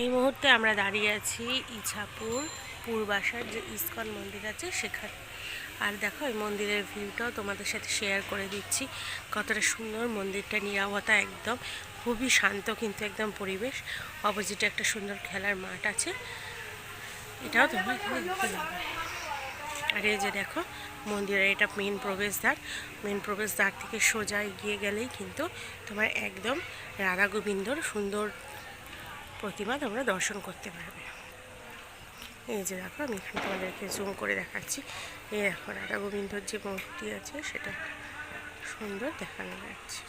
এই মুহূর্তে আমরা দাঁড়িয়ে আছি ইছাপুর পূর্বাসার যে ইস্কন মন্দির আছে সেখানে। আর দেখো এই মন্দিরের ভিউটাও তোমাদের সাথে শেয়ার করে দিচ্ছি। কতটা সুন্দর মন্দিরটা, নিরবতা একদম, খুবই শান্ত কিন্তু একদম পরিবেশ। অপোজিটে একটা সুন্দর খেলার মাঠ আছে, এটাও তোমরা এখানে দেখতে পাবে। আর এই যে দেখো মন্দিরের এটা মেন প্রবেশদ্বার থেকে সোজা এগিয়ে গেলেই কিন্তু তোমার একদম রাধা গোবিন্দর সুন্দর প্রতিমা তোমরা দর্শন করতে পারবে। এই যে দেখো আমি এখানে তোমাদেরকে জুম করে দেখাচ্ছি। এই দেখো রাধা গোবিন্দর যে মূর্তি আছে সেটা সুন্দর দেখানো যাচ্ছে।